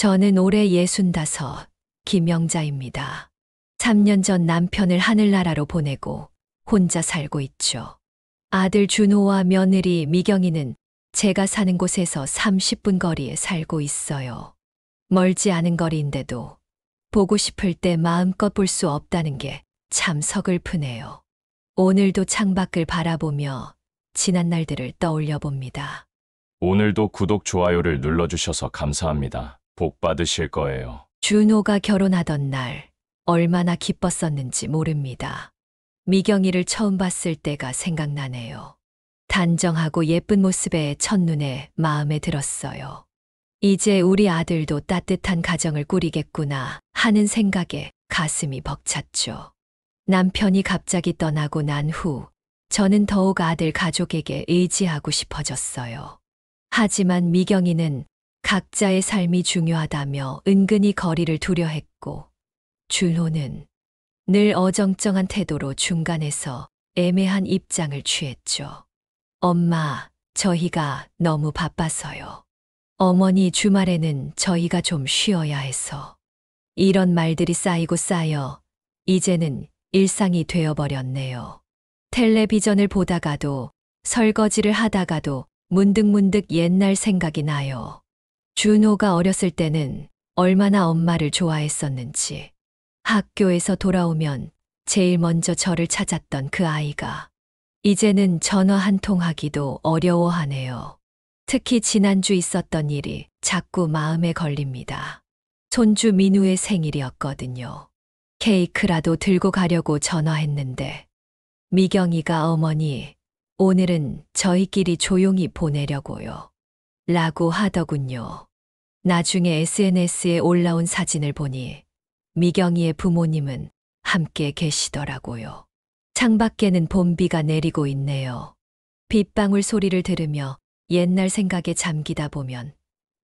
저는 올해 65, 김영자입니다. 3년 전 남편을 하늘나라로 보내고 혼자 살고 있죠. 아들 준호와 며느리 미경이는 제가 사는 곳에서 30분 거리에 살고 있어요. 멀지 않은 거리인데도 보고 싶을 때 마음껏 볼 수 없다는 게 참 서글프네요. 오늘도 창밖을 바라보며 지난 날들을 떠올려 봅니다. 오늘도 구독, 좋아요를 눌러주셔서 감사합니다. 복 받으실 거예요. 준호가 결혼하던 날 얼마나 기뻤었는지 모릅니다. 미경이를 처음 봤을 때가 생각나네요. 단정하고 예쁜 모습에 첫눈에 마음에 들었어요. 이제 우리 아들도 따뜻한 가정을 꾸리겠구나 하는 생각에 가슴이 벅찼죠. 남편이 갑자기 떠나고 난 후 저는 더욱 아들 가족에게 의지하고 싶어졌어요. 하지만 미경이는 각자의 삶이 중요하다며 은근히 거리를 두려 했고, 준호는 늘 어정쩡한 태도로 중간에서 애매한 입장을 취했죠. 엄마, 저희가 너무 바빠서요. 어머니, 주말에는 저희가 좀 쉬어야 해서. 이런 말들이 쌓이고 쌓여 이제는 일상이 되어버렸네요. 텔레비전을 보다가도 설거지를 하다가도 문득문득 옛날 생각이 나요. 준호가 어렸을 때는 얼마나 엄마를 좋아했었는지. 학교에서 돌아오면 제일 먼저 저를 찾았던 그 아이가 이제는 전화 한 통 하기도 어려워하네요. 특히 지난주 있었던 일이 자꾸 마음에 걸립니다. 손주 민우의 생일이었거든요. 케이크라도 들고 가려고 전화했는데 미경이가 어머니, 오늘은 저희끼리 조용히 보내려고요. 라고 하더군요. 나중에 SNS에 올라온 사진을 보니 미경이의 부모님은 함께 계시더라고요. 창밖에는 봄비가 내리고 있네요. 빗방울 소리를 들으며 옛날 생각에 잠기다 보면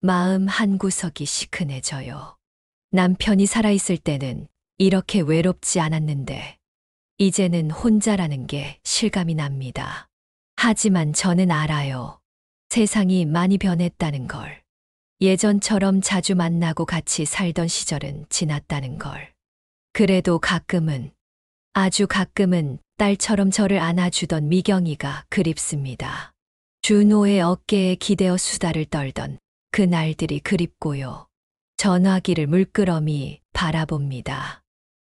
마음 한구석이 시큰해져요. 남편이 살아있을 때는 이렇게 외롭지 않았는데 이제는 혼자라는 게 실감이 납니다. 하지만 저는 알아요. 세상이 많이 변했다는 걸. 예전처럼 자주 만나고 같이 살던 시절은 지났다는 걸. 그래도 가끔은, 아주 가끔은 딸처럼 저를 안아주던 미경이가 그립습니다. 준호의 어깨에 기대어 수다를 떨던 그 날들이 그립고요. 전화기를 물끄러미 바라봅니다.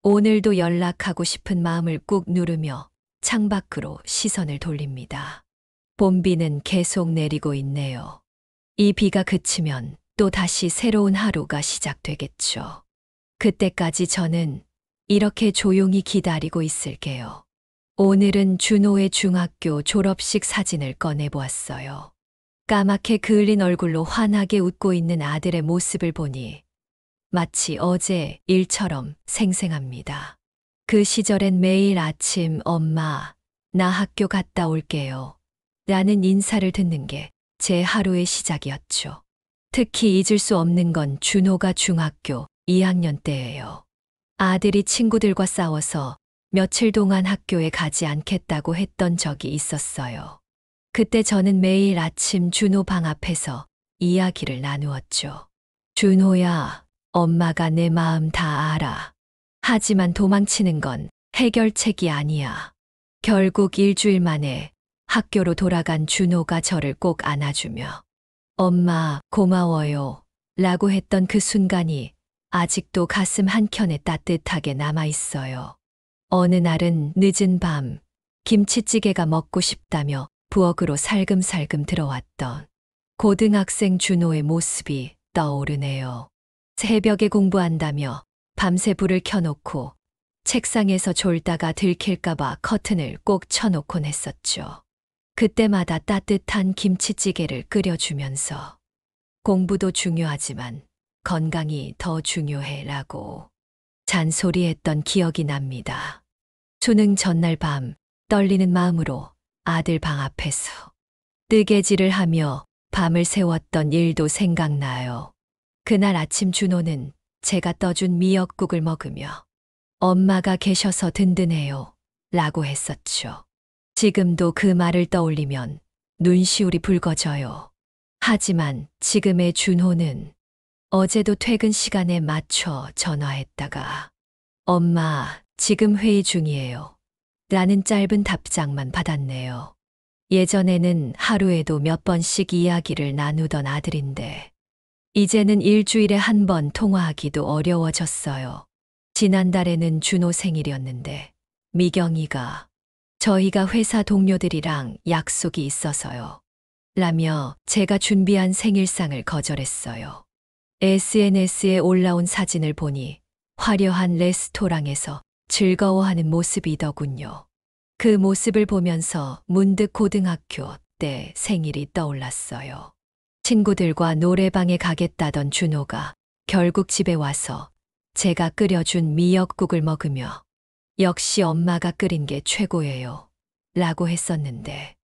오늘도 연락하고 싶은 마음을 꾹 누르며 창밖으로 시선을 돌립니다. 봄비는 계속 내리고 있네요. 이 비가 그치면 또 다시 새로운 하루가 시작되겠죠. 그때까지 저는 이렇게 조용히 기다리고 있을게요. 오늘은 준호의 중학교 졸업식 사진을 꺼내보았어요. 까맣게 그을린 얼굴로 환하게 웃고 있는 아들의 모습을 보니 마치 어제 일처럼 생생합니다. 그 시절엔 매일 아침 엄마, 나 학교 갔다 올게요. 라는 인사를 듣는 게 제 하루의 시작이었죠. 특히 잊을 수 없는 건 준호가 중학교 2학년 때예요. 아들이 친구들과 싸워서 며칠 동안 학교에 가지 않겠다고 했던 적이 있었어요. 그때 저는 매일 아침 준호 방 앞에서 이야기를 나누었죠. 준호야, 엄마가 내 마음 다 알아. 하지만 도망치는 건 해결책이 아니야. 결국 일주일 만에 학교로 돌아간 준호가 저를 꼭 안아주며 엄마 고마워요 라고 했던 그 순간이 아직도 가슴 한켠에 따뜻하게 남아있어요. 어느 날은 늦은 밤 김치찌개가 먹고 싶다며 부엌으로 살금살금 들어왔던 고등학생 준호의 모습이 떠오르네요. 새벽에 공부한다며 밤새 불을 켜놓고 책상에서 졸다가 들킬까봐 커튼을 꼭 쳐놓곤 했었죠. 그때마다 따뜻한 김치찌개를 끓여주면서 공부도 중요하지만 건강이 더 중요해라고 잔소리했던 기억이 납니다. 수능 전날 밤 떨리는 마음으로 아들 방 앞에서 뜨개질을 하며 밤을 새웠던 일도 생각나요. 그날 아침 준호는 제가 떠준 미역국을 먹으며 엄마가 계셔서 든든해요 라고 했었죠. 지금도 그 말을 떠올리면 눈시울이 붉어져요. 하지만 지금의 준호는 어제도 퇴근 시간에 맞춰 전화했다가 엄마, 지금 회의 중이에요. 라는 짧은 답장만 받았네요. 예전에는 하루에도 몇 번씩 이야기를 나누던 아들인데 이제는 일주일에 한 번 통화하기도 어려워졌어요. 지난달에는 준호 생일이었는데 미경이가 저희가 회사 동료들이랑 약속이 있어서요. 라며 제가 준비한 생일상을 거절했어요. SNS에 올라온 사진을 보니 화려한 레스토랑에서 즐거워하는 모습이더군요. 그 모습을 보면서 문득 고등학교 때 생일이 떠올랐어요. 친구들과 노래방에 가겠다던 준호가 결국 집에 와서 제가 끓여준 미역국을 먹으며 역시 엄마가 끓인 게 최고예요. 라고 했었는데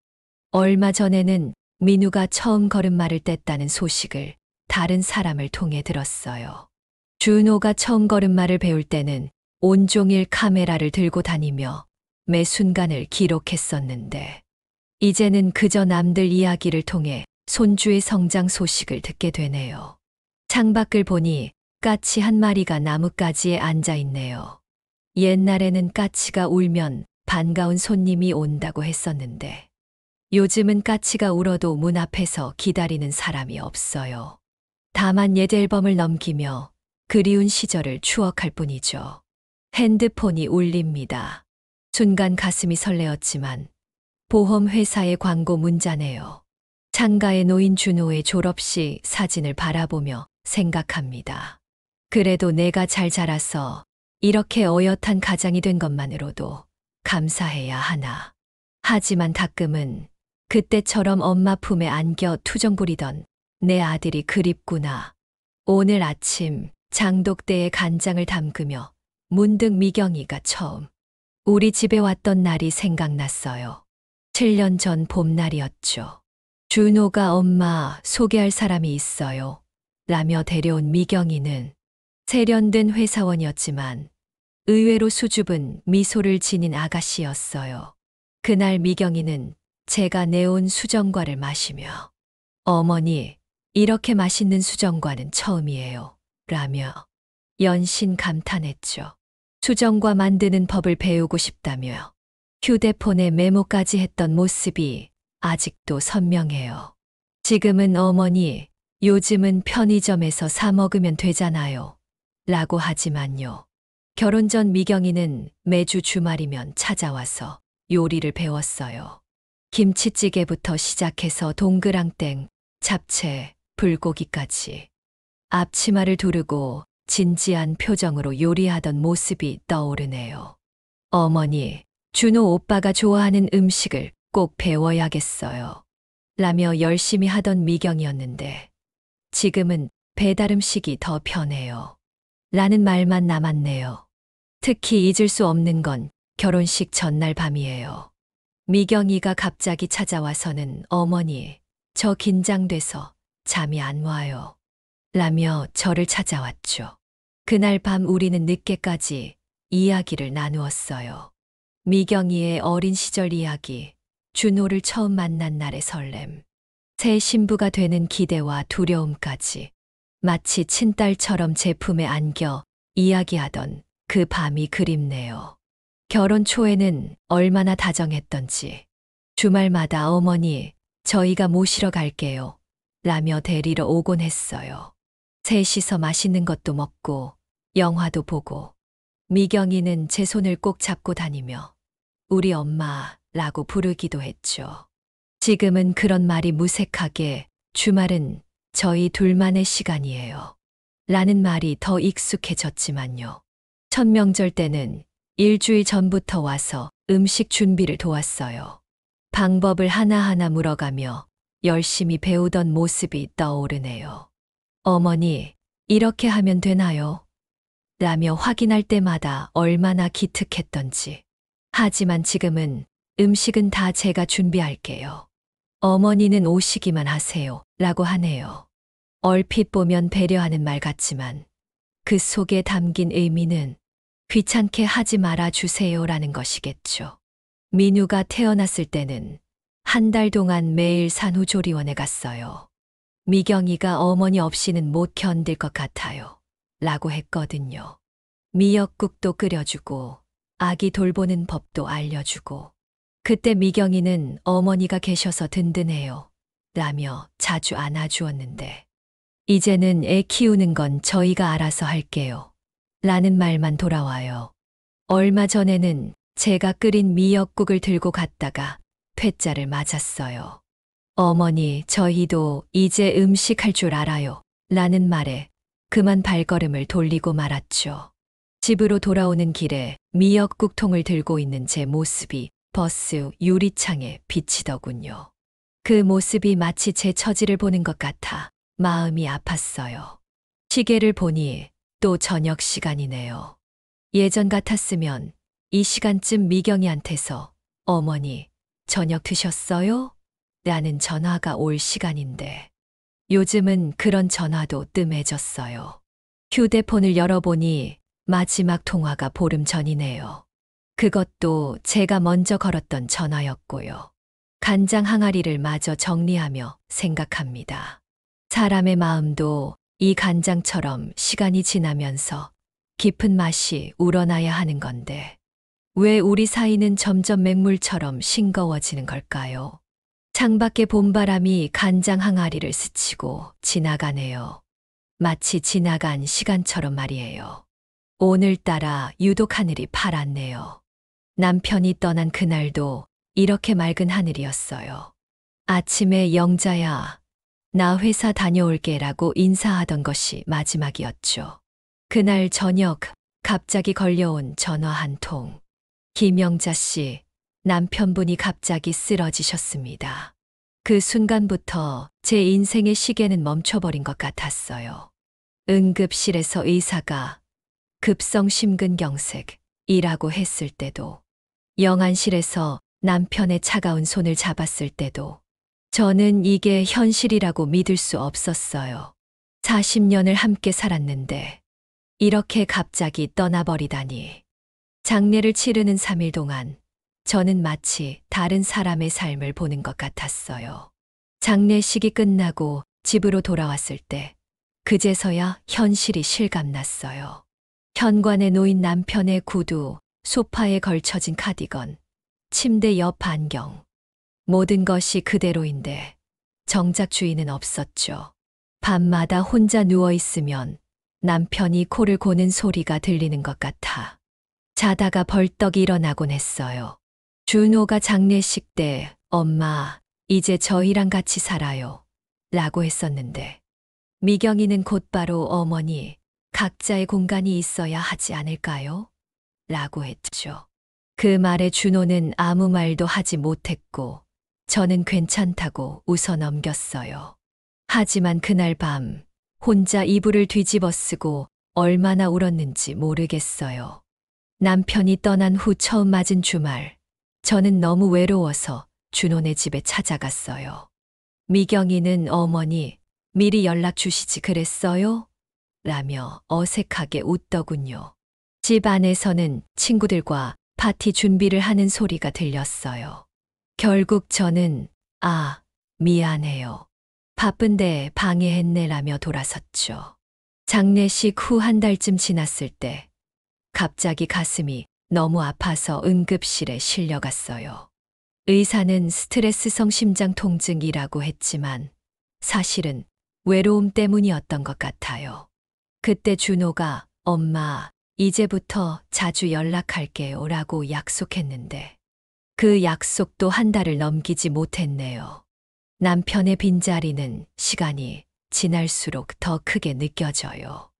얼마 전에는 민우가 처음 걸음마를 뗐다는 소식을 다른 사람을 통해 들었어요. 준호가 처음 걸음마를 배울 때는 온종일 카메라를 들고 다니며 매 순간을 기록했었는데 이제는 그저 남들 이야기를 통해 손주의 성장 소식을 듣게 되네요. 창밖을 보니 까치 한 마리가 나뭇가지에 앉아 있네요. 옛날에는 까치가 울면 반가운 손님이 온다고 했었는데 요즘은 까치가 울어도 문 앞에서 기다리는 사람이 없어요. 다만 옛 앨범을 넘기며 그리운 시절을 추억할 뿐이죠. 핸드폰이 울립니다. 순간 가슴이 설레었지만 보험회사의 광고 문자네요. 창가에 놓인 준호의 졸업식 사진을 바라보며 생각합니다. 그래도 내가 잘 자라서 이렇게 어엿한 가장이 된 것만으로도 감사해야 하나. 하지만 가끔은 그때처럼 엄마 품에 안겨 투정 부리던 내 아들이 그립구나. 오늘 아침 장독대에 간장을 담그며 문득 미경이가 처음 우리 집에 왔던 날이 생각났어요. 7년 전 봄날이었죠. 준호가 엄마 소개할 사람이 있어요. 라며 데려온 미경이는 세련된 회사원이었지만 의외로 수줍은 미소를 지닌 아가씨였어요. 그날 미경이는 제가 내온 수정과를 마시며 어머니, 이렇게 맛있는 수정과는 처음이에요. 라며 연신 감탄했죠. 수정과 만드는 법을 배우고 싶다며 휴대폰에 메모까지 했던 모습이 아직도 선명해요. 지금은 어머니, 요즘은 편의점에서 사 먹으면 되잖아요. 라고 하지만요. 결혼 전 미경이는 매주 주말이면 찾아와서 요리를 배웠어요. 김치찌개부터 시작해서 동그랑땡, 잡채, 불고기까지. 앞치마를 두르고 진지한 표정으로 요리하던 모습이 떠오르네요. 어머니, 준호 오빠가 좋아하는 음식을 꼭 배워야겠어요. 라며 열심히 하던 미경이었는데 지금은 배달 음식이 더 편해요. 라는 말만 남았네요. 특히 잊을 수 없는 건 결혼식 전날 밤이에요. 미경이가 갑자기 찾아와서는 어머니, 저 긴장돼서 잠이 안 와요. 라며 저를 찾아왔죠. 그날 밤 우리는 늦게까지 이야기를 나누었어요. 미경이의 어린 시절 이야기, 준호를 처음 만난 날의 설렘, 새 신부가 되는 기대와 두려움까지 마치 친딸처럼 제 품에 안겨 이야기하던 그 밤이 그립네요. 결혼 초에는 얼마나 다정했던지 주말마다 어머니, 저희가 모시러 갈게요. 라며 데리러 오곤 했어요. 셋이서 맛있는 것도 먹고 영화도 보고 미경이는 제 손을 꼭 잡고 다니며 우리 엄마라고 부르기도 했죠. 지금은 그런 말이 무색하게 주말은 저희 둘만의 시간이에요. 라는 말이 더 익숙해졌지만요. 첫 명절 때는 일주일 전부터 와서 음식 준비를 도왔어요. 방법을 하나하나 물어가며 열심히 배우던 모습이 떠오르네요. 어머니, 이렇게 하면 되나요? 라며 확인할 때마다 얼마나 기특했던지. 하지만 지금은 음식은 다 제가 준비할게요. 어머니는 오시기만 하세요. 라고 하네요. 얼핏 보면 배려하는 말 같지만 그 속에 담긴 의미는 귀찮게 하지 말아 주세요라는 것이겠죠. 민우가 태어났을 때는 한 달 동안 매일 산후조리원에 갔어요. 미경이가 어머니 없이는 못 견딜 것 같아요. 라고 했거든요. 미역국도 끓여주고 아기 돌보는 법도 알려주고 그때 미경이는 어머니가 계셔서 든든해요. 라며 자주 안아주었는데 이제는 애 키우는 건 저희가 알아서 할게요. 라는 말만 돌아와요. 얼마 전에는 제가 끓인 미역국을 들고 갔다가 퇴짜를 맞았어요. 어머니, 저희도 이제 음식할 줄 알아요. 라는 말에 그만 발걸음을 돌리고 말았죠. 집으로 돌아오는 길에 미역국통을 들고 있는 제 모습이 버스 유리창에 비치더군요. 그 모습이 마치 제 처지를 보는 것 같아 마음이 아팠어요. 시계를 보니 또 저녁 시간이네요. 예전 같았으면 이 시간쯤 미경이한테서 어머니, 저녁 드셨어요? 라는 전화가 올 시간인데 요즘은 그런 전화도 뜸해졌어요. 휴대폰을 열어보니 마지막 통화가 보름 전이네요. 그것도 제가 먼저 걸었던 전화였고요. 간장 항아리를 마저 정리하며 생각합니다. 사람의 마음도 이 간장처럼 시간이 지나면서 깊은 맛이 우러나야 하는 건데 왜 우리 사이는 점점 맹물처럼 싱거워지는 걸까요? 창밖에 봄바람이 간장 항아리를 스치고 지나가네요. 마치 지나간 시간처럼 말이에요. 오늘따라 유독 하늘이 파랗네요. 남편이 떠난 그날도 이렇게 맑은 하늘이었어요. 아침에 영자야, 나 회사 다녀올게라고 인사하던 것이 마지막이었죠. 그날 저녁 갑자기 걸려온 전화 한 통. 김영자 씨, 남편분이 갑자기 쓰러지셨습니다. 그 순간부터 제 인생의 시계는 멈춰버린 것 같았어요. 응급실에서 의사가 급성 심근경색이라고 했을 때도, 영안실에서 남편의 차가운 손을 잡았을 때도 저는 이게 현실이라고 믿을 수 없었어요. 40년을 함께 살았는데 이렇게 갑자기 떠나버리다니. 장례를 치르는 3일 동안 저는 마치 다른 사람의 삶을 보는 것 같았어요. 장례식이 끝나고 집으로 돌아왔을 때 그제서야 현실이 실감났어요. 현관에 놓인 남편의 구두, 소파에 걸쳐진 카디건, 침대 옆 안경. 모든 것이 그대로인데 정작 주인은 없었죠. 밤마다 혼자 누워있으면 남편이 코를 고는 소리가 들리는 것 같아 자다가 벌떡 일어나곤 했어요. 준호가 장례식 때 엄마, 이제 저희랑 같이 살아요. 라고 했었는데 미경이는 곧바로 어머니, 각자의 공간이 있어야 하지 않을까요? 라고 했죠. 그 말에 준호는 아무 말도 하지 못했고 저는 괜찮다고 웃어 넘겼어요. 하지만 그날 밤 혼자 이불을 뒤집어 쓰고 얼마나 울었는지 모르겠어요. 남편이 떠난 후 처음 맞은 주말, 저는 너무 외로워서 준호네 집에 찾아갔어요. 미경이는 어머니, 미리 연락 주시지 그랬어요? 라며 어색하게 웃더군요. 집 안에서는 친구들과 파티 준비를 하는 소리가 들렸어요. 결국 저는 미안해요. 바쁜데 방해했네라며 돌아섰죠. 장례식 후 한 달쯤 지났을 때 갑자기 가슴이 너무 아파서 응급실에 실려갔어요. 의사는 스트레스성 심장 통증이라고 했지만 사실은 외로움 때문이었던 것 같아요. 그때 준호가 엄마, 이제부터 자주 연락할게요 라고 약속했는데 그 약속도 한 달을 넘기지 못했네요. 남편의 빈자리는 시간이 지날수록 더 크게 느껴져요.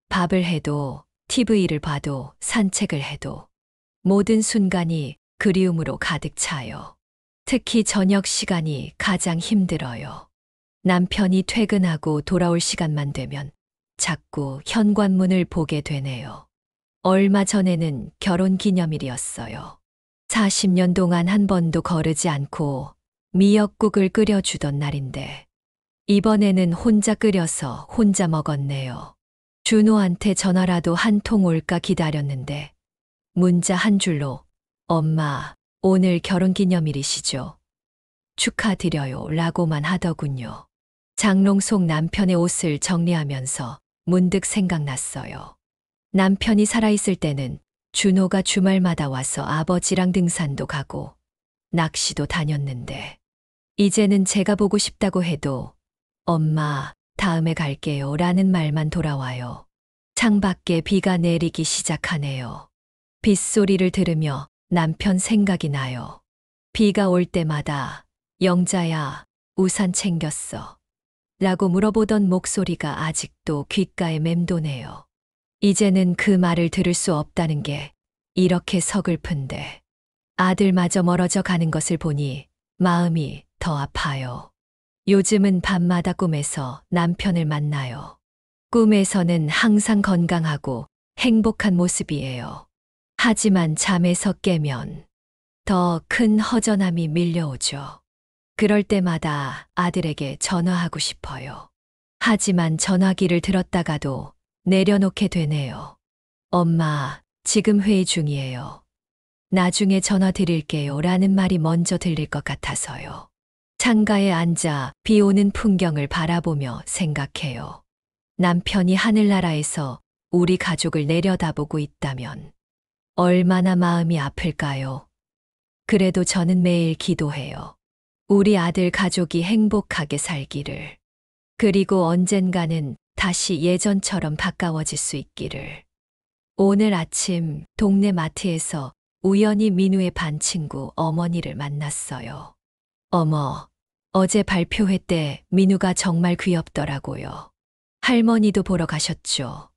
밥을 해도, TV를 봐도, 산책을 해도 모든 순간이 그리움으로 가득 차요. 특히 저녁 시간이 가장 힘들어요. 남편이 퇴근하고 돌아올 시간만 되면 자꾸 현관문을 보게 되네요. 얼마 전에는 결혼 기념일이었어요. 40년 동안 한 번도 거르지 않고 미역국을 끓여주던 날인데 이번에는 혼자 끓여서 혼자 먹었네요. 준호한테 전화라도 한 통 올까 기다렸는데 문자 한 줄로 엄마, 오늘 결혼 기념일이시죠? 축하드려요 라고만 하더군요. 장롱 속 남편의 옷을 정리하면서 문득 생각났어요. 남편이 살아있을 때는 준호가 주말마다 와서 아버지랑 등산도 가고 낚시도 다녔는데 이제는 제가 보고 싶다고 해도 엄마, 다음에 갈게요 라는 말만 돌아와요. 창밖에 비가 내리기 시작하네요. 빗소리를 들으며 남편 생각이 나요. 비가 올 때마다 영자야, 우산 챙겼어 라고 물어보던 목소리가 아직도 귓가에 맴도네요. 이제는 그 말을 들을 수 없다는 게 이렇게 서글픈데 아들마저 멀어져 가는 것을 보니 마음이 더 아파요. 요즘은 밤마다 꿈에서 남편을 만나요. 꿈에서는 항상 건강하고 행복한 모습이에요. 하지만 잠에서 깨면 더 큰 허전함이 밀려오죠. 그럴 때마다 아들에게 전화하고 싶어요. 하지만 전화기를 들었다가도 내려놓게 되네요. 엄마, 지금 회의 중이에요. 나중에 전화 드릴게요 라는 말이 먼저 들릴 것 같아서요. 창가에 앉아 비 오는 풍경을 바라보며 생각해요. 남편이 하늘나라에서 우리 가족을 내려다보고 있다면 얼마나 마음이 아플까요? 그래도 저는 매일 기도해요. 우리 아들 가족이 행복하게 살기를. 그리고 언젠가는 다시 예전처럼 가까워질 수 있기를. 오늘 아침 동네 마트에서 우연히 민우의 반 친구 어머니를 만났어요. 어머, 어제 발표회 때 민우가 정말 귀엽더라고요. 할머니도 보러 가셨죠?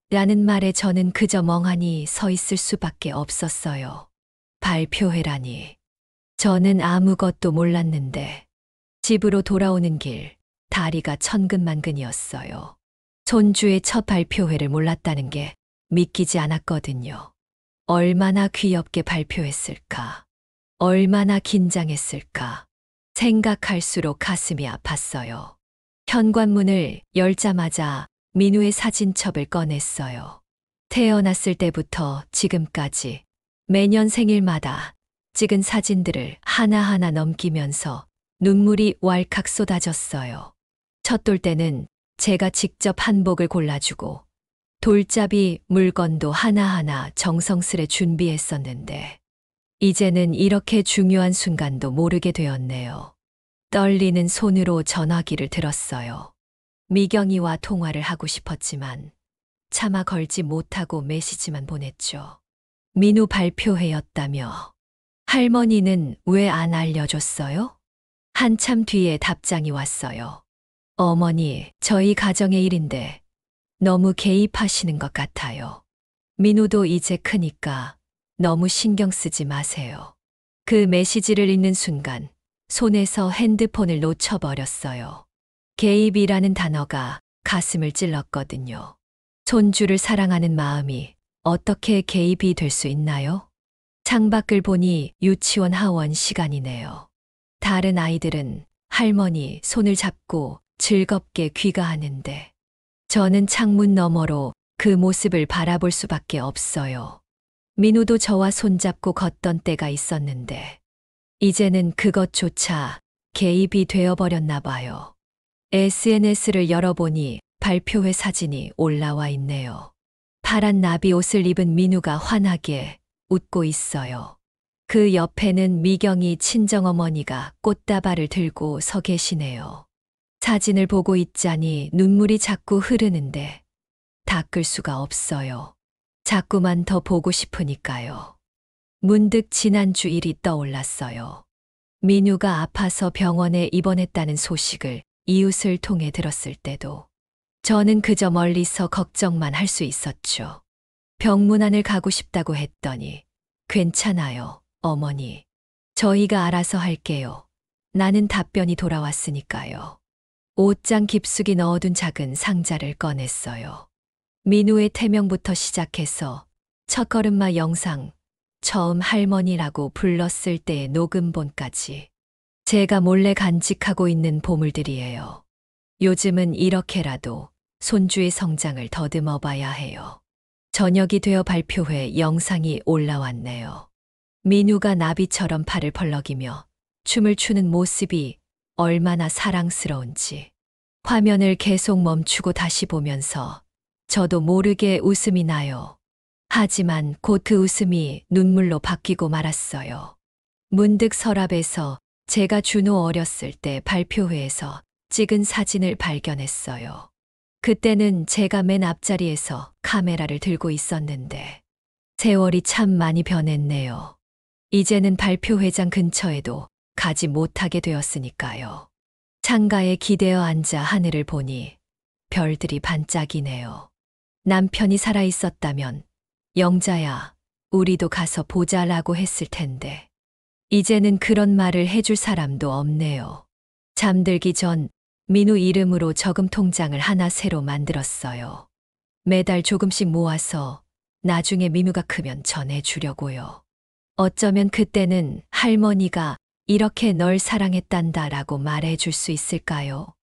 라는 말에 저는 그저 멍하니 서 있을 수밖에 없었어요. 발표회라니. 저는 아무것도 몰랐는데 집으로 돌아오는 길 다리가 천근만근이었어요. 손주의 첫 발표회를 몰랐다는 게 믿기지 않았거든요. 얼마나 귀엽게 발표했을까? 얼마나 긴장했을까? 생각할수록 가슴이 아팠어요. 현관문을 열자마자 민우의 사진첩을 꺼냈어요. 태어났을 때부터 지금까지 매년 생일마다 찍은 사진들을 하나하나 넘기면서 눈물이 왈칵 쏟아졌어요. 첫 돌 때는 제가 직접 한복을 골라주고 돌잡이 물건도 하나하나 정성스레 준비했었는데 이제는 이렇게 중요한 순간도 모르게 되었네요. 떨리는 손으로 전화기를 들었어요. 미경이와 통화를 하고 싶었지만 차마 걸지 못하고 메시지만 보냈죠. 민우 발표회였다며. 할머니는 왜 안 알려줬어요? 한참 뒤에 답장이 왔어요. 어머니, 저희 가정의 일인데 너무 개입하시는 것 같아요. 민우도 이제 크니까 너무 신경 쓰지 마세요. 그 메시지를 읽는 순간 손에서 핸드폰을 놓쳐버렸어요. 개입이라는 단어가 가슴을 찔렀거든요. 손주를 사랑하는 마음이 어떻게 개입이 될 수 있나요? 창밖을 보니 유치원 하원 시간이네요. 다른 아이들은 할머니 손을 잡고 즐겁게 귀가하는데 저는 창문 너머로 그 모습을 바라볼 수밖에 없어요. 민우도 저와 손잡고 걷던 때가 있었는데 이제는 그것조차 개입이 되어버렸나 봐요. SNS를 열어보니 발표회 사진이 올라와 있네요. 파란 나비 옷을 입은 민우가 환하게 웃고 있어요. 그 옆에는 미경이 친정어머니가 꽃다발을 들고 서 계시네요. 사진을 보고 있자니 눈물이 자꾸 흐르는데 닦을 수가 없어요. 자꾸만 더 보고 싶으니까요. 문득 지난주 일이 떠올랐어요. 민우가 아파서 병원에 입원했다는 소식을 이웃을 통해 들었을 때도 저는 그저 멀리서 걱정만 할 수 있었죠. 병문안을 가고 싶다고 했더니 괜찮아요, 어머니. 저희가 알아서 할게요. 나는 답변이 돌아왔으니까요. 옷장 깊숙이 넣어둔 작은 상자를 꺼냈어요. 민우의 태명부터 시작해서 첫걸음마 영상, 처음 할머니라고 불렀을 때의 녹음본까지 제가 몰래 간직하고 있는 보물들이에요. 요즘은 이렇게라도 손주의 성장을 더듬어 봐야 해요. 저녁이 되어 발표회 영상이 올라왔네요. 민우가 나비처럼 팔을 벌럭이며 춤을 추는 모습이 얼마나 사랑스러운지 화면을 계속 멈추고 다시 보면서 저도 모르게 웃음이 나요. 하지만 곧 그 웃음이 눈물로 바뀌고 말았어요. 문득 서랍에서 제가 준호 어렸을 때 발표회에서 찍은 사진을 발견했어요. 그때는 제가 맨 앞자리에서 카메라를 들고 있었는데 세월이 참 많이 변했네요. 이제는 발표회장 근처에도 가지 못하게 되었으니까요. 창가에 기대어 앉아 하늘을 보니 별들이 반짝이네요. 남편이 살아 있었다면 영자야, 우리도 가서 보자라고 했을 텐데 이제는 그런 말을 해줄 사람도 없네요. 잠들기 전 민우 이름으로 저금 통장을 하나 새로 만들었어요. 매달 조금씩 모아서 나중에 민우가 크면 전해주려고요. 어쩌면 그때는 할머니가 이렇게 널 사랑했단다라고 말해줄 수 있을까요?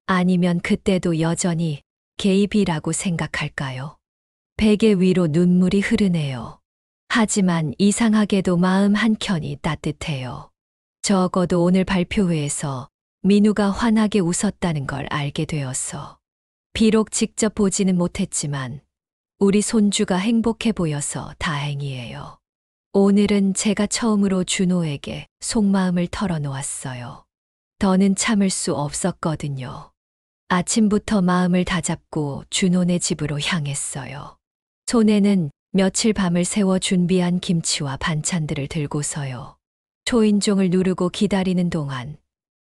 아니면 그때도 여전히 개입이라고 생각할까요? 베개 위로 눈물이 흐르네요. 하지만 이상하게도 마음 한켠이 따뜻해요. 적어도 오늘 발표회에서 민우가 환하게 웃었다는 걸 알게 되어서. 비록 직접 보지는 못했지만 우리 손주가 행복해 보여서 다행이에요. 오늘은 제가 처음으로 준호에게 속마음을 털어놓았어요. 더는 참을 수 없었거든요. 아침부터 마음을 다잡고 준호네 집으로 향했어요. 손에는 며칠 밤을 새워 준비한 김치와 반찬들을 들고서요. 초인종을 누르고 기다리는 동안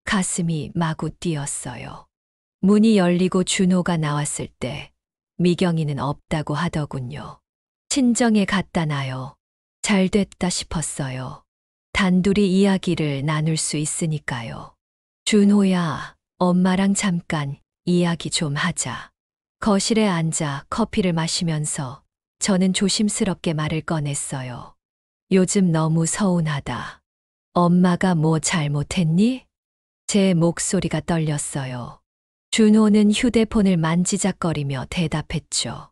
가슴이 마구 뛰었어요. 문이 열리고 준호가 나왔을 때 미경이는 없다고 하더군요. 친정에 갔다 나요. 잘 됐다 싶었어요. 단둘이 이야기를 나눌 수 있으니까요. 준호야, 엄마랑 잠깐 이야기 좀 하자. 거실에 앉아 커피를 마시면서 저는 조심스럽게 말을 꺼냈어요. 요즘 너무 서운하다. 엄마가 뭐 잘못했니? 제 목소리가 떨렸어요. 준호는 휴대폰을 만지작거리며 대답했죠.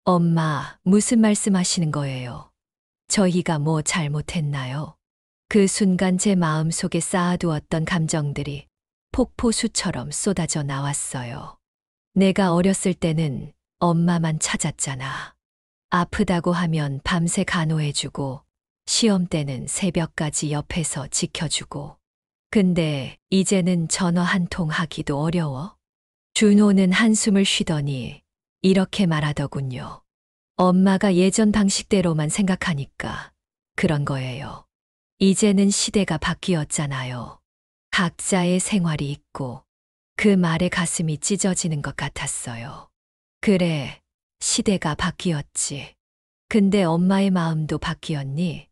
엄마, 무슨 말씀하시는 거예요? 저희가 뭐 잘못했나요? 그 순간 제 마음속에 쌓아두었던 감정들이 폭포수처럼 쏟아져 나왔어요. 내가 어렸을 때는 엄마만 찾았잖아. 아프다고 하면 밤새 간호해주고 시험 때는 새벽까지 옆에서 지켜주고. 근데 이제는 전화 한 통 하기도 어려워. 준호는 한숨을 쉬더니 이렇게 말하더군요. 엄마가 예전 방식대로만 생각하니까 그런 거예요. 이제는 시대가 바뀌었잖아요. 각자의 생활이 있고. 그 말에 가슴이 찢어지는 것 같았어요. 그래, 시대가 바뀌었지. 근데 엄마의 마음도 바뀌었니?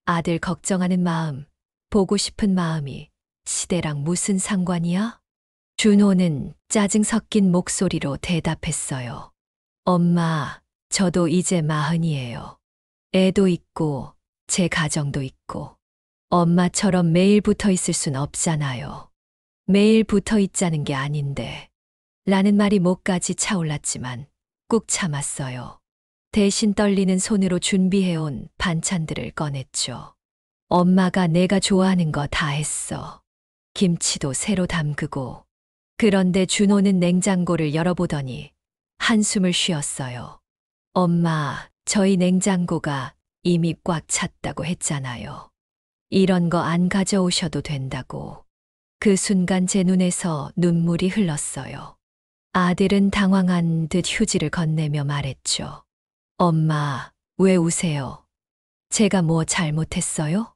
아들 걱정하는 마음, 보고 싶은 마음이 시대랑 무슨 상관이야? 준호는 짜증 섞인 목소리로 대답했어요. 엄마, 저도 이제 40이에요. 애도 있고 제 가정도 있고 엄마처럼 매일 붙어 있을 순 없잖아요. 매일 붙어 있자는 게 아닌데 라는 말이 목까지 차올랐지만 꾹 참았어요. 대신 떨리는 손으로 준비해온 반찬들을 꺼냈죠. 엄마가 내가 좋아하는 거 다 했어. 김치도 새로 담그고. 그런데 준호는 냉장고를 열어보더니 한숨을 쉬었어요. 엄마, 저희 냉장고가 이미 꽉 찼다고 했잖아요. 이런 거 안 가져오셔도 된다고. 그 순간 제 눈에서 눈물이 흘렀어요. 아들은 당황한 듯 휴지를 건네며 말했죠. 엄마, 왜 우세요? 제가 뭐 잘못했어요?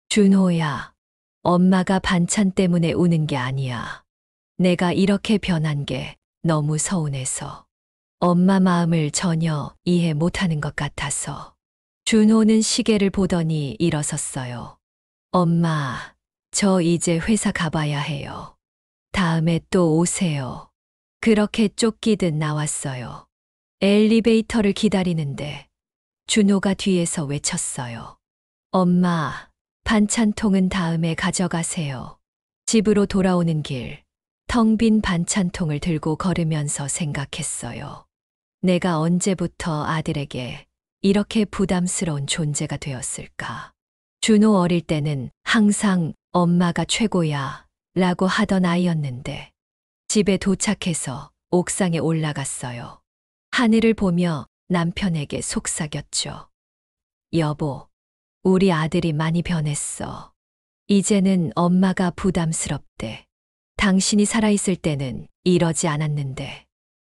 준호야, 엄마가 반찬 때문에 우는 게 아니야. 내가 이렇게 변한 게 너무 서운해서. 엄마 마음을 전혀 이해 못하는 것 같아서. 준호는 시계를 보더니 일어섰어요. 엄마, 저 이제 회사 가봐야 해요. 다음에 또 오세요. 그렇게 쫓기듯 나왔어요. 엘리베이터를 기다리는데 준호가 뒤에서 외쳤어요. 엄마, 반찬통은 다음에 가져가세요. 집으로 돌아오는 길, 텅 빈 반찬통을 들고 걸으면서 생각했어요. 내가 언제부터 아들에게 이렇게 부담스러운 존재가 되었을까? 준호 어릴 때는 항상 엄마가 최고야 라고 하던 아이였는데 집에 도착해서 옥상에 올라갔어요. 하늘을 보며 남편에게 속삭였죠. 여보, 우리 아들이 많이 변했어. 이제는 엄마가 부담스럽대. 당신이 살아있을 때는 이러지 않았는데.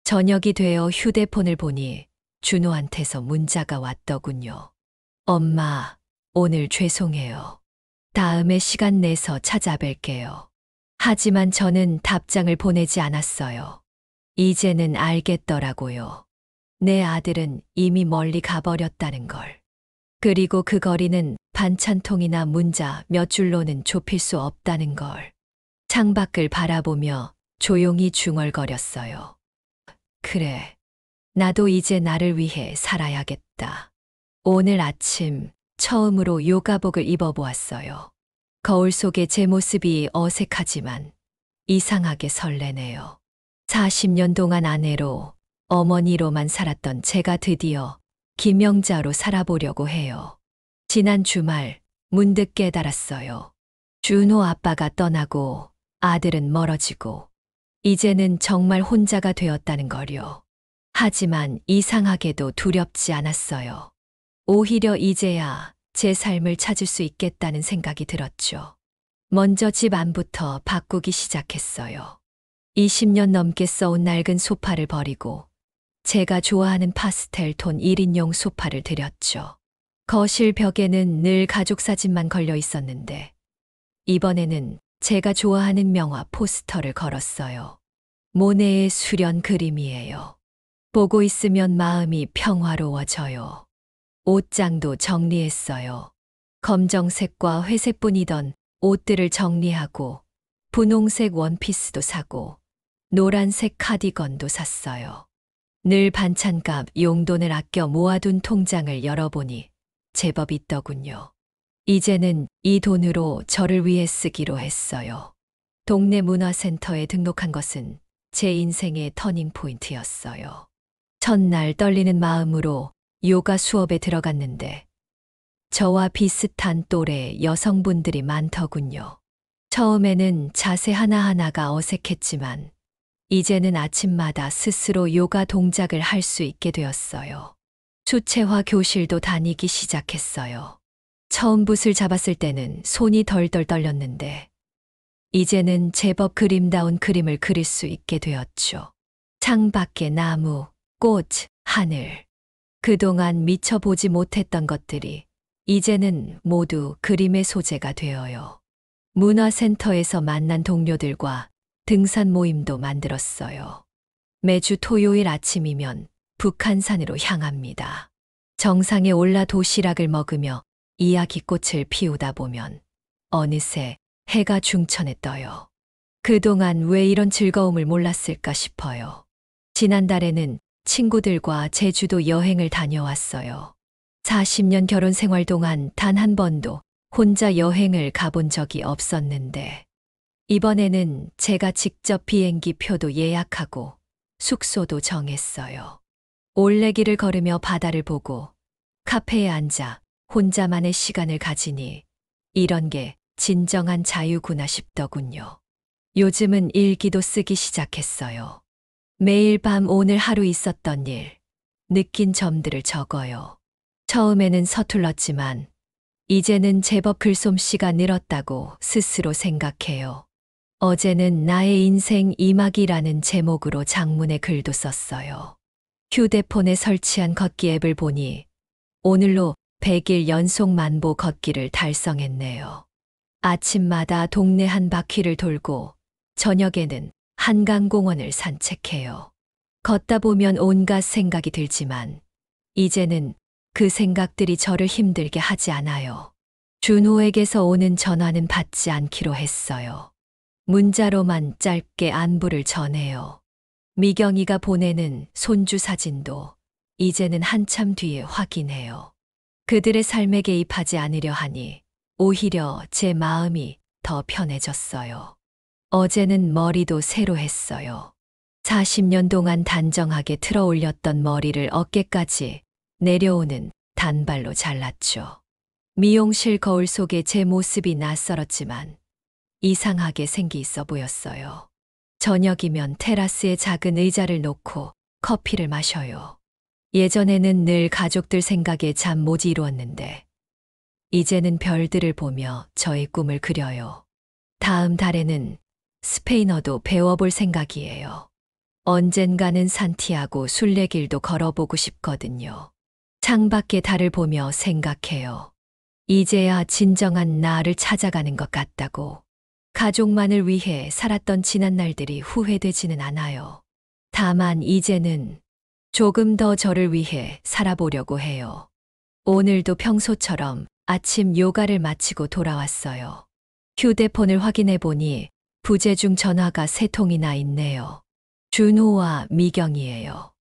저녁이 되어 휴대폰을 보니 준호한테서 문자가 왔더군요. 엄마, 오늘 죄송해요. 다음에 시간 내서 찾아뵐게요. 하지만 저는 답장을 보내지 않았어요. 이제는 알겠더라고요. 내 아들은 이미 멀리 가버렸다는 걸. 그리고 그 거리는 반찬통이나 문자 몇 줄로는 좁힐 수 없다는 걸. 창밖을 바라보며 조용히 중얼거렸어요. 그래. 나도 이제 나를 위해 살아야겠다. 오늘 아침 처음으로 요가복을 입어보았어요. 거울 속에 제 모습이 어색하지만 이상하게 설레네요. 40년 동안 아내로, 어머니로만 살았던 제가 드디어 김영자로 살아보려고 해요. 지난 주말 문득 깨달았어요. 준호 아빠가 떠나고 아들은 멀어지고 이제는 정말 혼자가 되었다는 걸요. 하지만 이상하게도 두렵지 않았어요. 오히려 이제야 제 삶을 찾을 수 있겠다는 생각이 들었죠. 먼저 집 안부터 바꾸기 시작했어요. 20년 넘게 써온 낡은 소파를 버리고 제가 좋아하는 파스텔 톤 1인용 소파를 들였죠. 거실 벽에는 늘 가족 사진만 걸려 있었는데 이번에는 제가 좋아하는 명화 포스터를 걸었어요. 모네의 수련 그림이에요. 보고 있으면 마음이 평화로워져요. 옷장도 정리했어요. 검정색과 회색뿐이던 옷들을 정리하고 분홍색 원피스도 사고 노란색 카디건도 샀어요. 늘 반찬값 용돈을 아껴 모아둔 통장을 열어보니 제법 있더군요. 이제는 이 돈으로 저를 위해 쓰기로 했어요. 동네 문화센터에 등록한 것은 제 인생의 터닝 포인트였어요. 첫날 떨리는 마음으로 요가 수업에 들어갔는데 저와 비슷한 또래 여성분들이 많더군요. 처음에는 자세 하나하나가 어색했지만 이제는 아침마다 스스로 요가 동작을 할 수 있게 되었어요. 수채화 교실도 다니기 시작했어요. 처음 붓을 잡았을 때는 손이 덜덜 떨렸는데 이제는 제법 그림다운 그림을 그릴 수 있게 되었죠. 창밖에 나무, 꽃, 하늘. 그동안 미처 보지 못했던 것들이 이제는 모두 그림의 소재가 되어요. 문화센터에서 만난 동료들과 등산 모임도 만들었어요. 매주 토요일 아침이면 북한산으로 향합니다. 정상에 올라 도시락을 먹으며 이야기꽃을 피우다 보면 어느새 해가 중천에 떠요. 그동안 왜 이런 즐거움을 몰랐을까 싶어요. 지난달에는 친구들과 제주도 여행을 다녀왔어요. 40년 결혼 생활 동안 단 한 번도 혼자 여행을 가본 적이 없었는데 이번에는 제가 직접 비행기 표도 예약하고 숙소도 정했어요. 올레길을 걸으며 바다를 보고 카페에 앉아 혼자만의 시간을 가지니 이런 게 진정한 자유구나 싶더군요. 요즘은 일기도 쓰기 시작했어요. 매일 밤 오늘 하루 있었던 일, 느낀 점들을 적어요. 처음에는 서툴렀지만 이제는 제법 글솜씨가 늘었다고 스스로 생각해요. 어제는 나의 인생 이막이라는 제목으로 장문의 글도 썼어요. 휴대폰에 설치한 걷기 앱을 보니 오늘로 100일 연속 만보 걷기를 달성했네요. 아침마다 동네 한 바퀴를 돌고 저녁에는 한강공원을 산책해요. 걷다 보면 온갖 생각이 들지만 이제는 그 생각들이 저를 힘들게 하지 않아요. 준호에게서 오는 전화는 받지 않기로 했어요. 문자로만 짧게 안부를 전해요. 미경이가 보내는 손주 사진도 이제는 한참 뒤에 확인해요. 그들의 삶에 개입하지 않으려 하니 오히려 제 마음이 더 편해졌어요. 어제는 머리도 새로 했어요. 40년 동안 단정하게 틀어 올렸던 머리를 어깨까지 내려오는 단발로 잘랐죠. 미용실 거울 속에 제 모습이 낯설었지만 이상하게 생기 있어 보였어요. 저녁이면 테라스에 작은 의자를 놓고 커피를 마셔요. 예전에는 늘 가족들 생각에 잠 못 이루었는데, 이제는 별들을 보며 저의 꿈을 그려요. 다음 달에는 스페인어도 배워볼 생각이에요. 언젠가는 산티아고 순례길도 걸어보고 싶거든요. 창밖의 달을 보며 생각해요. 이제야 진정한 나를 찾아가는 것 같다고. 가족만을 위해 살았던 지난 날들이 후회되지는 않아요. 다만 이제는 조금 더 저를 위해 살아보려고 해요. 오늘도 평소처럼 아침 요가를 마치고 돌아왔어요. 휴대폰을 확인해 보니 부재중 전화가 3통이나 있네요. 준호와 미경이에요.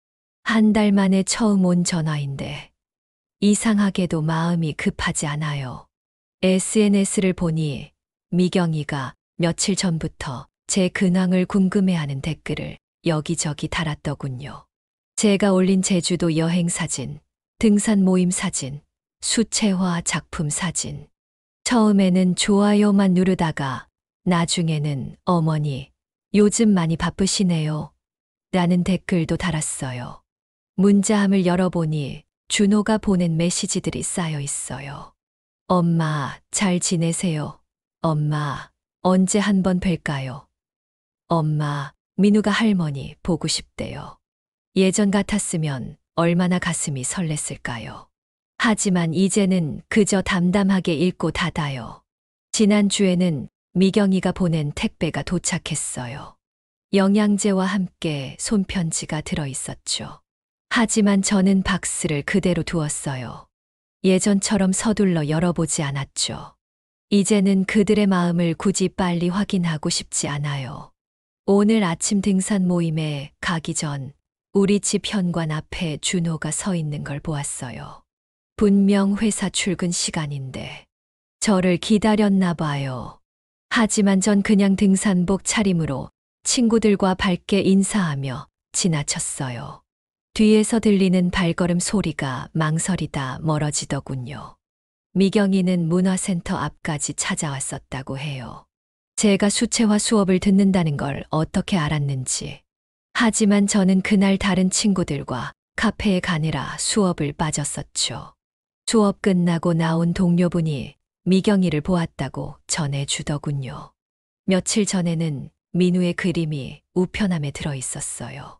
한 달 만에 처음 온 전화인데 이상하게도 마음이 급하지 않아요. SNS를 보니 미경이가 며칠 전부터 제 근황을 궁금해하는 댓글을 여기저기 달았더군요. 제가 올린 제주도 여행 사진, 등산 모임 사진, 수채화 작품 사진. 처음에는 좋아요만 누르다가 나중에는 어머니, 요즘 많이 바쁘시네요. 라는 댓글도 달았어요. 문자함을 열어보니 준호가 보낸 메시지들이 쌓여 있어요. 엄마, 잘 지내세요. 엄마, 언제 한번 뵐까요? 엄마, 민우가 할머니 보고 싶대요. 예전 같았으면 얼마나 가슴이 설렜을까요? 하지만 이제는 그저 담담하게 읽고 닫아요. 지난주에는 미경이가 보낸 택배가 도착했어요. 영양제와 함께 손편지가 들어 있었죠. 하지만 저는 박스를 그대로 두었어요. 예전처럼 서둘러 열어보지 않았죠. 이제는 그들의 마음을 굳이 빨리 확인하고 싶지 않아요. 오늘 아침 등산 모임에 가기 전 우리 집 현관 앞에 준호가 서 있는 걸 보았어요. 분명 회사 출근 시간인데 저를 기다렸나 봐요. 하지만 전 그냥 등산복 차림으로 친구들과 밝게 인사하며 지나쳤어요. 뒤에서 들리는 발걸음 소리가 망설이다 멀어지더군요. 미경이는 문화센터 앞까지 찾아왔었다고 해요. 제가 수채화 수업을 듣는다는 걸 어떻게 알았는지. 하지만 저는 그날 다른 친구들과 카페에 가느라 수업을 빠졌었죠. 수업 끝나고 나온 동료분이 미경이를 보았다고 전해주더군요. 며칠 전에는 민우의 그림이 우편함에 들어 있었어요.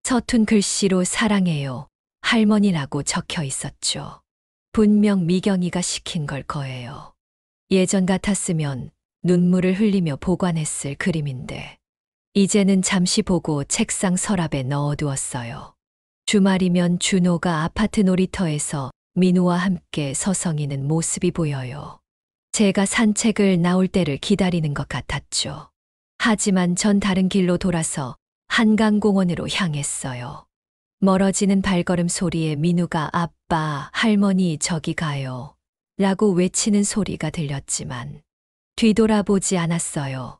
서툰 글씨로 사랑해요, 할머니라고 적혀 있었죠. 분명 미경이가 시킨 걸 거예요. 예전 같았으면 눈물을 흘리며 보관했을 그림인데 이제는 잠시 보고 책상 서랍에 넣어두었어요. 주말이면 준호가 아파트 놀이터에서 민우와 함께 서성이는 모습이 보여요. 제가 산책을 나올 때를 기다리는 것 같았죠. 하지만 전 다른 길로 돌아서 한강공원으로 향했어요. 멀어지는 발걸음 소리에 민우가 아빠, 할머니 저기 가요 라고 외치는 소리가 들렸지만 뒤돌아보지 않았어요.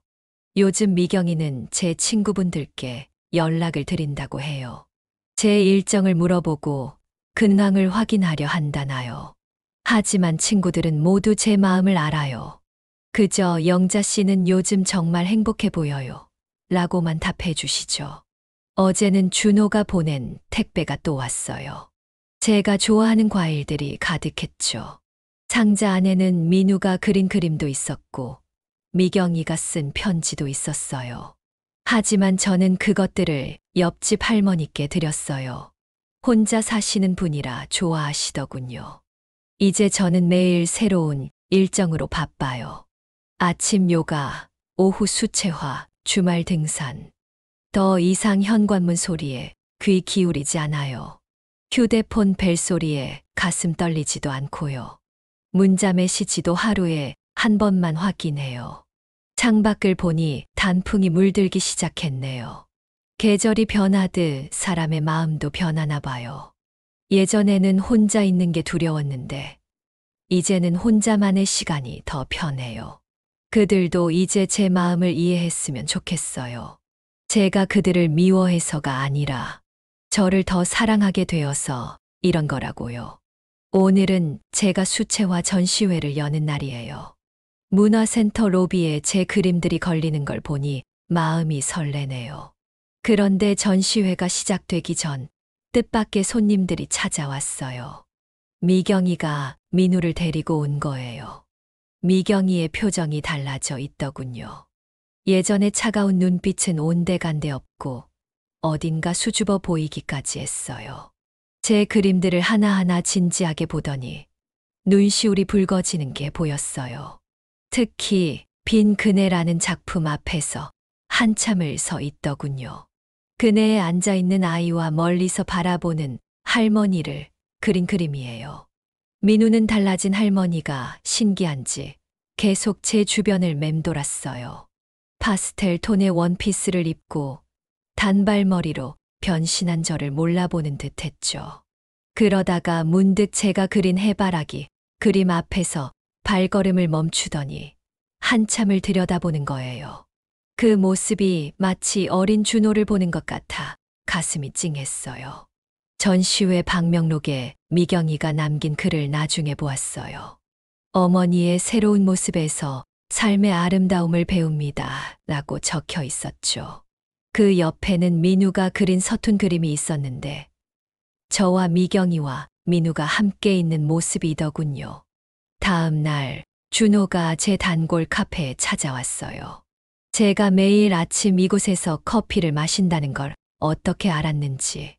요즘 미경이는 제 친구분들께 연락을 드린다고 해요. 제 일정을 물어보고 근황을 확인하려 한다나요. 하지만 친구들은 모두 제 마음을 알아요. 그저 영자 씨는 요즘 정말 행복해 보여요 라고만 답해 주시죠. 어제는 준호가 보낸 택배가 또 왔어요. 제가 좋아하는 과일들이 가득했죠. 상자 안에는 민우가 그린 그림도 있었고 미경이가 쓴 편지도 있었어요. 하지만 저는 그것들을 옆집 할머니께 드렸어요. 혼자 사시는 분이라 좋아하시더군요. 이제 저는 매일 새로운 일정으로 바빠요. 아침 요가, 오후 수채화, 주말 등산. 더 이상 현관문 소리에 귀 기울이지 않아요. 휴대폰 벨소리에 가슴 떨리지도 않고요. 문자 메시지도 하루에 한 번만 확인해요. 창밖을 보니 단풍이 물들기 시작했네요. 계절이 변하듯 사람의 마음도 변하나 봐요. 예전에는 혼자 있는 게 두려웠는데 이제는 혼자만의 시간이 더 편해요. 그들도 이제 제 마음을 이해했으면 좋겠어요. 제가 그들을 미워해서가 아니라 저를 더 사랑하게 되어서 이런 거라고요. 오늘은 제가 수채화 전시회를 여는 날이에요. 문화센터 로비에 제 그림들이 걸리는 걸 보니 마음이 설레네요. 그런데 전시회가 시작되기 전 뜻밖의 손님들이 찾아왔어요. 미경이가 민우를 데리고 온 거예요. 미경이의 표정이 달라져 있더군요. 예전의 차가운 눈빛은 온데간데 없고 어딘가 수줍어 보이기까지 했어요. 제 그림들을 하나하나 진지하게 보더니 눈시울이 붉어지는 게 보였어요. 특히 빈 그네라는 작품 앞에서 한참을 서 있더군요. 그네에 앉아있는 아이와 멀리서 바라보는 할머니를 그린 그림이에요. 민우는 달라진 할머니가 신기한지 계속 제 주변을 맴돌았어요. 파스텔 톤의 원피스를 입고 단발머리로 변신한 저를 몰라보는 듯 했죠. 그러다가 문득 제가 그린 해바라기 그림 앞에서 발걸음을 멈추더니 한참을 들여다보는 거예요. 그 모습이 마치 어린 준호를 보는 것 같아 가슴이 찡했어요. 전시회 방명록에 미경이가 남긴 글을 나중에 보았어요. 어머니의 새로운 모습에서 삶의 아름다움을 배웁니다. 라고 적혀 있었죠. 그 옆에는 민우가 그린 서툰 그림이 있었는데 저와 미경이와 민우가 함께 있는 모습이더군요. 다음 날 준호가 제 단골 카페에 찾아왔어요. 제가 매일 아침 이곳에서 커피를 마신다는 걸 어떻게 알았는지.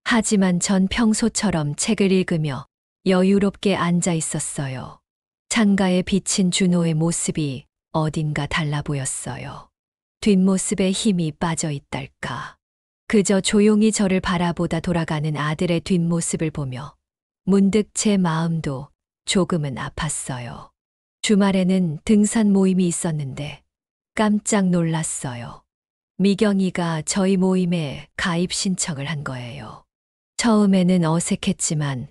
하지만 전 평소처럼 책을 읽으며 여유롭게 앉아 있었어요. 창가에 비친 준호의 모습이 어딘가 달라 보였어요. 뒷모습에 힘이 빠져 있달까. 그저 조용히 저를 바라보다 돌아가는 아들의 뒷모습을 보며 문득 제 마음도 조금은 아팠어요. 주말에는 등산 모임이 있었는데 깜짝 놀랐어요. 미경이가 저희 모임에 가입 신청을 한 거예요. 처음에는 어색했지만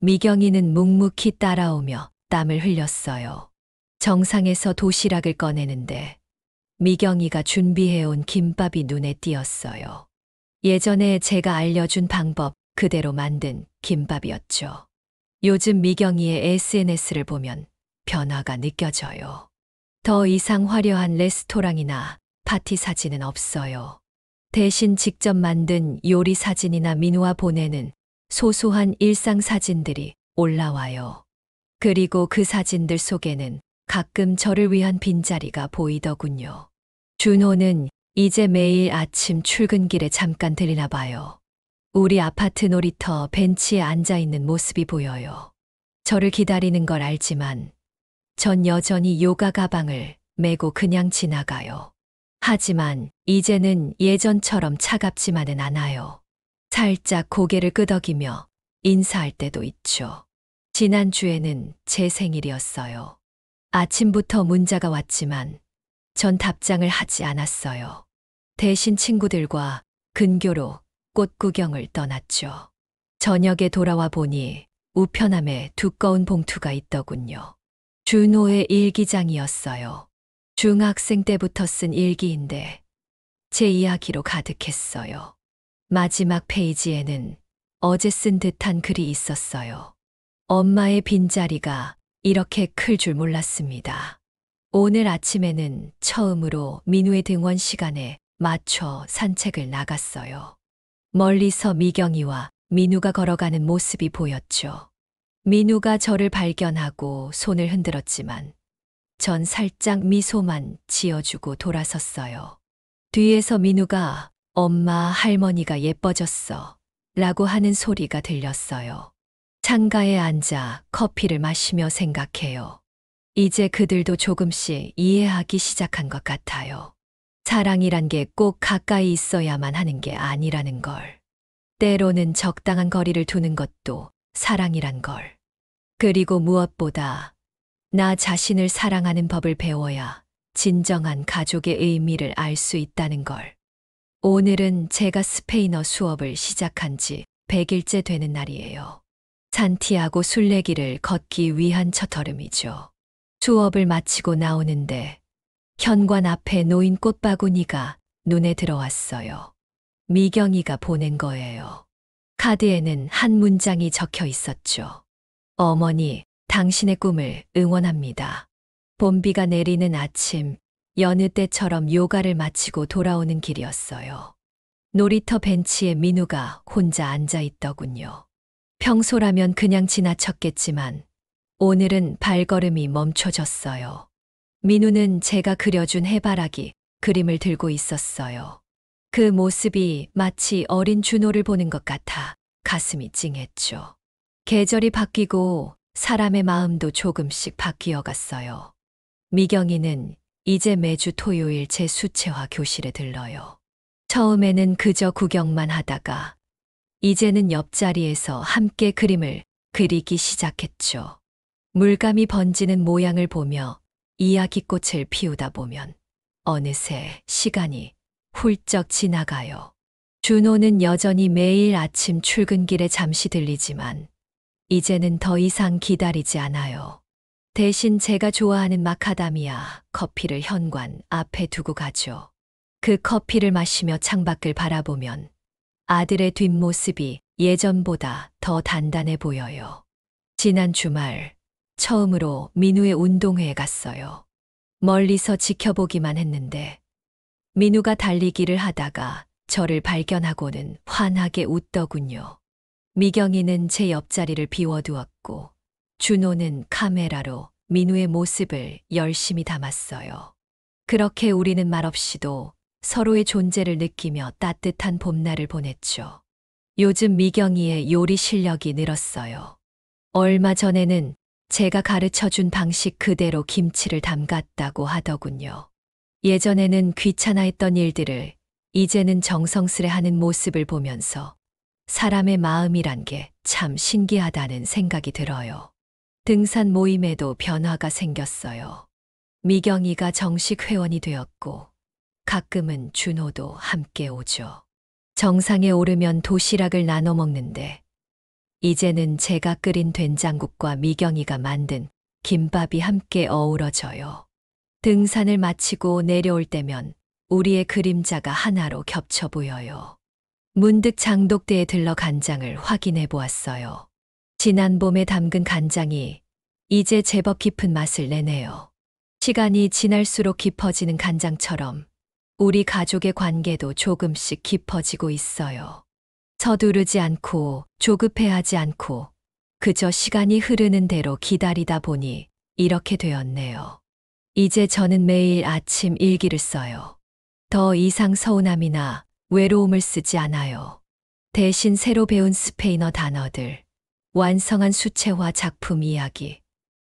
미경이는 묵묵히 따라오며 땀을 흘렸어요. 정상에서 도시락을 꺼내는데 미경이가 준비해온 김밥이 눈에 띄었어요. 예전에 제가 알려준 방법 그대로 만든 김밥이었죠. 요즘 미경이의 SNS를 보면 변화가 느껴져요. 더 이상 화려한 레스토랑이나 파티 사진은 없어요. 대신 직접 만든 요리 사진이나 민우와 보내는 소소한 일상 사진들이 올라와요. 그리고 그 사진들 속에는 가끔 저를 위한 빈자리가 보이더군요. 준호는 이제 매일 아침 출근길에 잠깐 들리나 봐요. 우리 아파트 놀이터 벤치에 앉아 있는 모습이 보여요. 저를 기다리는 걸 알지만 전 여전히 요가 가방을 메고 그냥 지나가요. 하지만 이제는 예전처럼 차갑지만은 않아요. 살짝 고개를 끄덕이며 인사할 때도 있죠. 지난주에는 제 생일이었어요. 아침부터 문자가 왔지만 전 답장을 하지 않았어요. 대신 친구들과 근교로 꽃 구경을 떠났죠. 저녁에 돌아와 보니 우편함에 두꺼운 봉투가 있더군요. 준호의 일기장이었어요. 중학생 때부터 쓴 일기인데 제 이야기로 가득했어요. 마지막 페이지에는 어제 쓴 듯한 글이 있었어요. 엄마의 빈자리가 이렇게 클 줄 몰랐습니다. 오늘 아침에는 처음으로 민우의 등원 시간에 맞춰 산책을 나갔어요. 멀리서 미경이와 민우가 걸어가는 모습이 보였죠. 민우가 저를 발견하고 손을 흔들었지만 전 살짝 미소만 지어주고 돌아섰어요. 뒤에서 민우가 엄마, 할머니가 예뻐졌어 라고 하는 소리가 들렸어요. 창가에 앉아 커피를 마시며 생각해요. 이제 그들도 조금씩 이해하기 시작한 것 같아요. 사랑이란 게 꼭 가까이 있어야만 하는 게 아니라는 걸. 때로는 적당한 거리를 두는 것도 사랑이란 걸. 그리고 무엇보다 나 자신을 사랑하는 법을 배워야 진정한 가족의 의미를 알 수 있다는 걸. 오늘은 제가 스페인어 수업을 시작한 지 100일째 되는 날이에요. 산티아고 순례길을 걷기 위한 첫걸음이죠. 수업을 마치고 나오는데 현관 앞에 놓인 꽃바구니가 눈에 들어왔어요. 미경이가 보낸 거예요. 카드에는 한 문장이 적혀 있었죠. 어머니, 당신의 꿈을 응원합니다. 봄비가 내리는 아침, 여느 때처럼 요가를 마치고 돌아오는 길이었어요. 놀이터 벤치에 민우가 혼자 앉아 있더군요. 평소라면 그냥 지나쳤겠지만 오늘은 발걸음이 멈춰졌어요. 민우는 제가 그려준 해바라기 그림을 들고 있었어요. 그 모습이 마치 어린 준호를 보는 것 같아 가슴이 찡했죠. 계절이 바뀌고 사람의 마음도 조금씩 바뀌어 갔어요. 미경이는 이제 매주 토요일 제 수채화 교실에 들러요. 처음에는 그저 구경만 하다가 이제는 옆자리에서 함께 그림을 그리기 시작했죠. 물감이 번지는 모양을 보며 이야기꽃을 피우다 보면 어느새 시간이 훌쩍 지나가요. 준호는 여전히 매일 아침 출근길에 잠시 들리지만 이제는 더 이상 기다리지 않아요. 대신 제가 좋아하는 마카다미아 커피를 현관 앞에 두고 가죠. 그 커피를 마시며 창밖을 바라보면 아들의 뒷모습이 예전보다 더 단단해 보여요. 지난 주말 처음으로 민우의 운동회에 갔어요. 멀리서 지켜보기만 했는데 민우가 달리기를 하다가 저를 발견하고는 환하게 웃더군요. 미경이는 제 옆자리를 비워두었고 준호는 카메라로 민우의 모습을 열심히 담았어요. 그렇게 우리는 말없이도 서로의 존재를 느끼며 따뜻한 봄날을 보냈죠. 요즘 미경이의 요리 실력이 늘었어요. 얼마 전에는 제가 가르쳐준 방식 그대로 김치를 담갔다고 하더군요. 예전에는 귀찮아했던 일들을 이제는 정성스레하는 모습을 보면서 사람의 마음이란 게 참 신기하다는 생각이 들어요. 등산 모임에도 변화가 생겼어요. 미경이가 정식 회원이 되었고 가끔은 준호도 함께 오죠. 정상에 오르면 도시락을 나눠 먹는데 이제는 제가 끓인 된장국과 미경이가 만든 김밥이 함께 어우러져요. 등산을 마치고 내려올 때면 우리의 그림자가 하나로 겹쳐 보여요. 문득 장독대에 들러 간장을 확인해 보았어요. 지난 봄에 담근 간장이 이제 제법 깊은 맛을 내네요. 시간이 지날수록 깊어지는 간장처럼 우리 가족의 관계도 조금씩 깊어지고 있어요. 서두르지 않고 조급해하지 않고 그저 시간이 흐르는 대로 기다리다 보니 이렇게 되었네요. 이제 저는 매일 아침 일기를 써요. 더 이상 서운함이나 외로움을 쓰지 않아요. 대신 새로 배운 스페인어 단어들, 완성한 수채화 작품 이야기,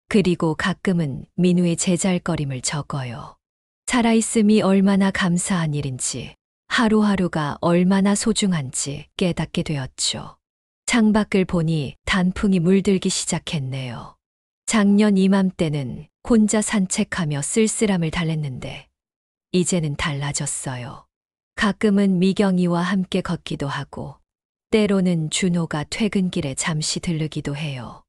그리고 가끔은 민우의 제잘거림을 적어요. 살아있음이 얼마나 감사한 일인지, 하루하루가 얼마나 소중한지 깨닫게 되었죠. 창밖을 보니 단풍이 물들기 시작했네요. 작년 이맘때는 혼자 산책하며 쓸쓸함을 달랬는데 이제는 달라졌어요. 가끔은 미경이와 함께 걷기도 하고 때로는 준호가 퇴근길에 잠시 들르기도 해요.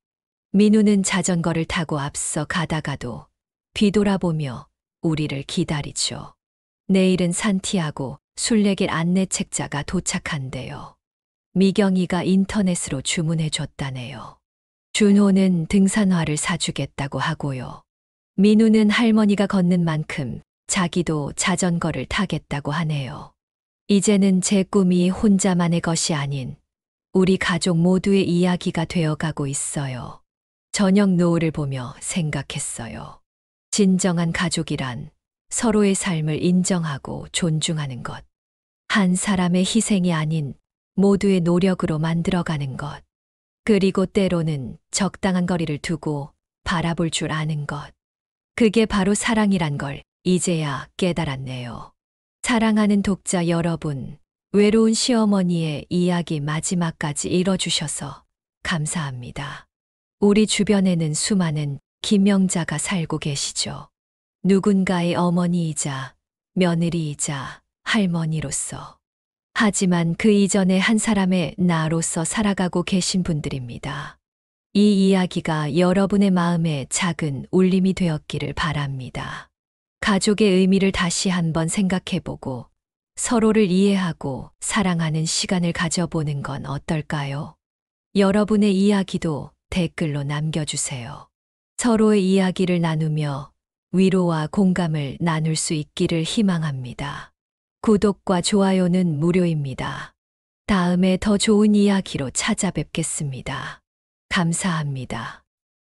민우는 자전거를 타고 앞서 가다가도 뒤돌아보며 우리를 기다리죠. 내일은 산티아고 순례길 안내책자가 도착한대요. 미경이가 인터넷으로 주문해 줬다네요. 준호는 등산화를 사주겠다고 하고요. 민우는 할머니가 걷는 만큼 자기도 자전거를 타겠다고 하네요. 이제는 제 꿈이 혼자만의 것이 아닌 우리 가족 모두의 이야기가 되어가고 있어요. 저녁 노을을 보며 생각했어요. 진정한 가족이란 서로의 삶을 인정하고 존중하는 것. 한 사람의 희생이 아닌 모두의 노력으로 만들어가는 것. 그리고 때로는 적당한 거리를 두고 바라볼 줄 아는 것. 그게 바로 사랑이란 걸 이제야 깨달았네요. 사랑하는 독자 여러분, 외로운 시어머니의 이야기 마지막까지 읽어주셔서 감사합니다. 우리 주변에는 수많은 김명자가 살고 계시죠. 누군가의 어머니이자 며느리이자 할머니로서. 하지만 그 이전에 한 사람의 나로서 살아가고 계신 분들입니다. 이 이야기가 여러분의 마음에 작은 울림이 되었기를 바랍니다. 가족의 의미를 다시 한번 생각해보고 서로를 이해하고 사랑하는 시간을 가져보는 건 어떨까요? 여러분의 이야기도 댓글로 남겨주세요. 서로의 이야기를 나누며 위로와 공감을 나눌 수 있기를 희망합니다. 구독과 좋아요는 무료입니다. 다음에 더 좋은 이야기로 찾아뵙겠습니다. 감사합니다.